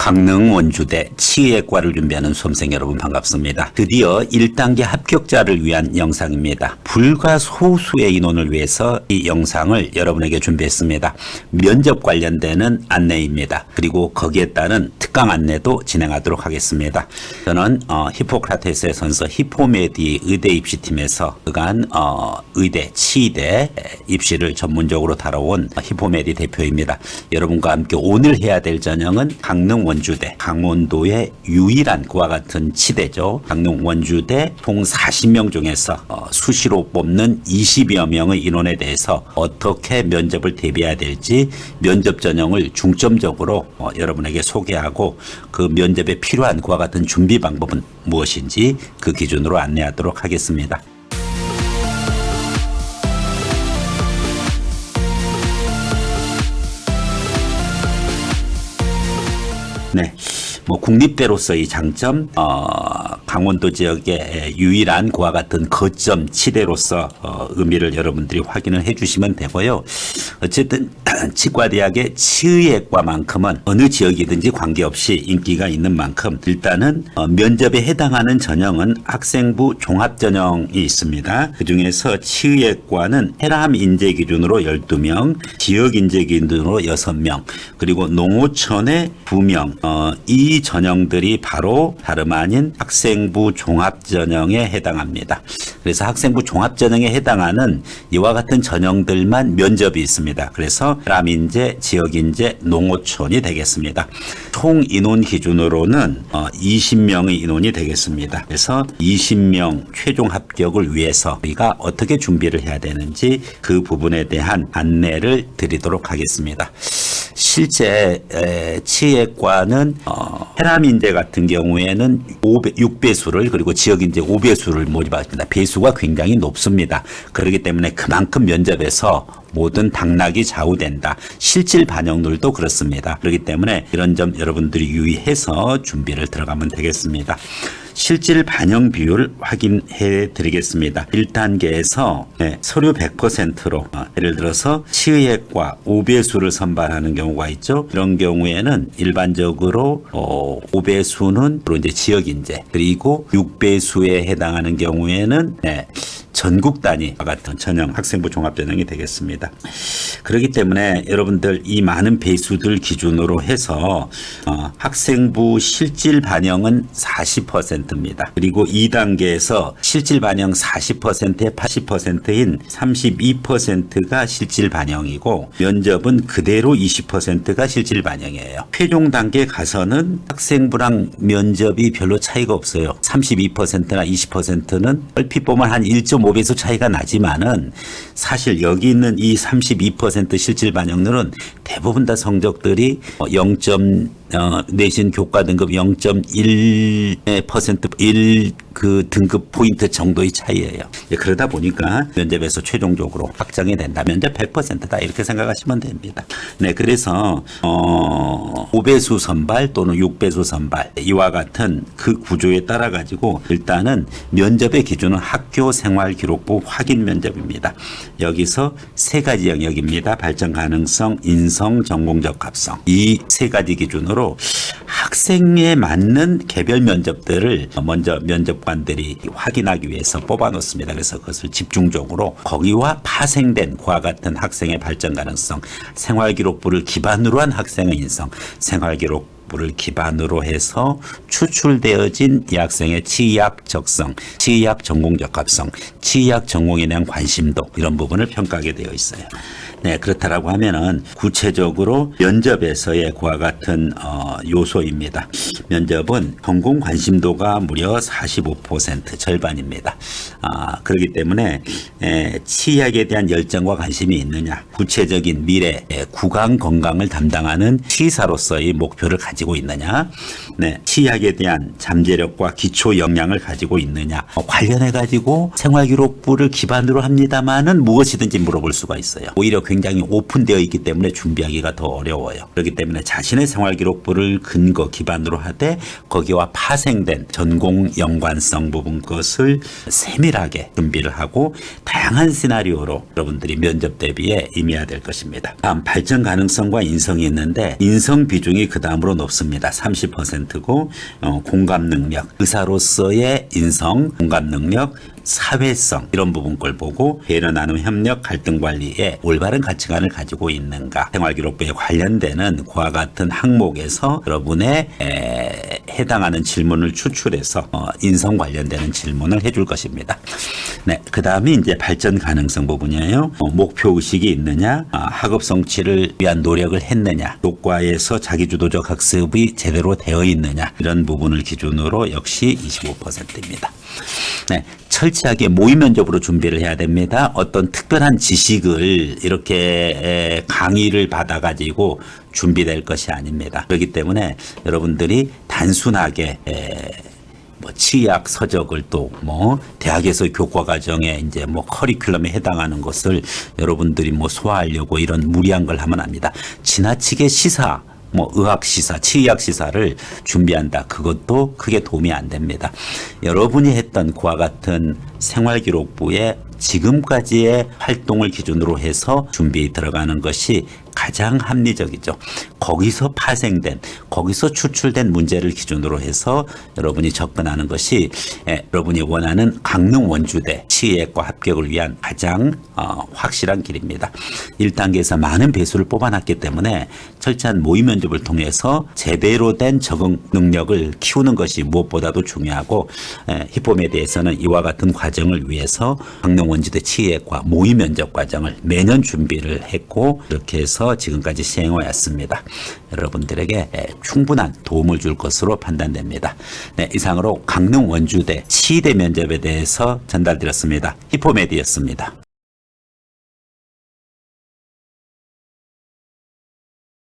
강릉 원주대 치의학과를 준비하는 수험생 여러분 반갑습니다. 드디어 1단계 합격자를 위한 영상입니다. 불과 소수의 인원을 위해서 이 영상을 여러분에게 준비했습니다. 면접 관련되는 안내입니다. 그리고 거기에 따른 특강 안내도 진행하도록 하겠습니다. 저는 히포크라테스의 선서 히포메디 의대 입시팀에서 그간 의대, 치의대 입시를 전문적으로 다뤄온 히포메디 대표입니다. 여러분과 함께 오늘 해야 될 전형은 강릉 원주대, 강원도의 유일한 그와 같은 치대죠. 강릉 원주대 총 40명 중에서 수시로 뽑는 20여 명의 인원에 대해서 어떻게 면접을 대비해야 될지 면접 전형을 중점적으로 여러분에게 소개하고 그 면접에 필요한 그와 같은 준비 방법은 무엇인지 그 기준으로 안내하도록 하겠습니다. 네, 국립대로서의 장점, 강원도 지역의 유일한 그와 같은 거점 치대로서 의미를 여러분들이 확인을 해주시면 되고요. 어쨌든 치과대학의 치의학과만큼은 어느 지역이든지 관계없이 인기가 있는 만큼 일단은 면접에 해당하는 전형은 학생부 종합전형이 있습니다. 그중에서 치의학과는 해남 인재 기준으로 12명, 지역 인재 기준으로 6명, 그리고 농어촌에 2명, 이 전형들이 바로 다름 아닌 학생부 종합전형에 해당합니다. 그래서 학생부 종합전형에 해당하는 이와 같은 전형들만 면접이 있습니다. 그래서 해남인재, 지역인재, 농어촌이 되겠습니다. 총 인원 기준으로는 20명의 인원이 되겠습니다. 그래서 20명 최종 합격을 위해서 우리가 어떻게 준비를 해야 되는지 그 부분에 대한 안내를 드리도록 하겠습니다. 실제 치의학과는 해남인재 같은 경우에는 6배수를 그리고 지역인재 5배수를 모집합니다. 배수가 굉장히 높습니다. 그렇기 때문에 그만큼 면접에서 모든 당락이 좌우된다. 실질 반영률도 그렇습니다. 그렇기 때문에 이런 점 여러분들이 유의해서 준비를 들어가면 되겠습니다. 실질 반영 비율 확인해 드리겠습니다. 1단계에서 서류 100%로 예를 들어서 치의학과 5배수를 선발하는 경우가 있죠. 이런 경우에는 일반적으로 5배수는 주로 이제 지역인재, 그리고 6배수에 해당하는 경우에는 전국 단위 같은 전형 학생부 종합전형이 되겠습니다. 그렇기 때문에 여러분들 이 많은 배수들 기준으로 해서 학생부 실질 반영은 40%입니다. 그리고 2단계에서 실질 반영 40%에 80%인 32%가 실질 반영이고 면접은 그대로 20%가 실질 반영이에요. 최종 단계 가서는 학생부랑 면접이 별로 차이가 없어요. 32%나 20%는 얼핏 보면 한 1.5배수 차이가 나지만은 사실 여기 있는 이 32% 실질 반영률은 대부분 다 성적들이 0. 내신 교과 등급 0.1% 1 그 등급 포인트 정도의 차이예요. 그러다 보니까 면접에서 최종적으로 확정이 된다. 면접 100%다 이렇게 생각하시면 됩니다. 네, 그래서 5배수 선발 또는 6배수 선발 이와 같은 그 구조에 따라 가지고 일단은 면접의 기준은 학교 생활기록부 확인 면접입니다. 여기서 세 가지 영역입니다. 발전 가능성, 인성, 전공 적합성. 이 세 가지 기준으로 학생에 맞는 개별 면접들을 먼저 면접관들이 확인하기 위해서 뽑아놓습니다. 그래서 그것을 집중적으로 거기와 파생된 그와 같은 학생의 발전 가능성, 생활기록부를 기반으로 한 학생의 인성, 생활기록부를 기반으로 해서 추출되어진 이 학생의 치의학 적성, 치의학 전공 적합성, 치의학 전공에 대한 관심도 이런 부분을 평가하게 되어 있어요. 네, 그렇다라고 하면은 구체적으로 면접에서의 그와 같은 요소입니다. 면접은 전공 관심도가 무려 45% 절반입니다. 그렇기 때문에 치의학에 대한 열정과 관심이 있느냐, 구체적인 미래 구강 건강을 담당하는 치의사로서의 목표를 가지고 있느냐, 치의학에 대한 잠재력과 기초 역량을 가지고 있느냐, 관련해 가지고 생활기록부를 기반으로 합니다만은 무엇이든지 물어볼 수가 있어요. 오히려 굉장히 오픈되어 있기 때문에 준비하기가 더 어려워요. 그렇기 때문에 자신의 생활기록부를 근거 기반으로 하되 거기와 파생된 전공 연관성 부분 것을 세밀하게 준비를 하고 다양한 시나리오로 여러분들이 면접 대비에 임해야 될 것입니다. 다음 발전 가능성과 인성이 있는데 인성 비중이 그 다음으로 높습니다. 30%고 공감 능력, 의사로서의 인성, 공감 능력, 사회성 이런 부분 걸 보고 회의나 나눔 협력 갈등 관리에 올바른 가치관을 가지고 있는가, 생활기록부에 관련되는 그와 같은 항목에서 여러분의 해당하는 질문을 추출해서 인성 관련되는 질문을 해줄 것입니다. 네, 그 다음에 이제 발전 가능성 부분이에요. 목표 의식이 있느냐, 학업 성취를 위한 노력을 했느냐, 교과에서 자기주도적 학습이 제대로 되어 있느냐 이런 부분을 기준으로 역시 25%입니다. 네, 철저하게 모의 면접으로 준비를 해야 됩니다. 어떤 특별한 지식을 이렇게 강의를 받아가지고 준비될 것이 아닙니다. 그렇기 때문에 여러분들이 단순하게 뭐 치약 서적을 또 뭐 대학에서 교과 과정에 이제 뭐 커리큘럼에 해당하는 것을 여러분들이 뭐 소화하려고 이런 무리한 걸 하면 안 됩니다. 지나치게 시사 뭐 의학 시사, 치의학 시사를 준비한다. 그것도 크게 도움이 안 됩니다. 여러분이 했던 그와 같은 생활기록부에 지금까지의 활동을 기준으로 해서 준비에 들어가는 것이 가장 합리적이죠. 거기서 파생된, 거기서 추출된 문제를 기준으로 해서 여러분이 접근하는 것이 여러분이 원하는 강릉 원주대 치의학과 합격을 위한 가장 확실한 길입니다. 1단계에서 많은 배수를 뽑아놨기 때문에 철저한 모의 면접을 통해서 제대로 된 적응 능력을 키우는 것이 무엇보다도 중요하고 히포메디에서는 이와 같은 과정을 위해서 강릉 원주대 치의학과 모의 면접 과정을 매년 준비를 했고 이렇게 해서 지금까지 시행해 왔습니다. 여러분들에게 충분한 도움을 줄 것으로 판단됩니다. 네, 이상으로 강릉 원주대 치의대 면접에 대해서 전달드렸습니다. 히포메디였습니다.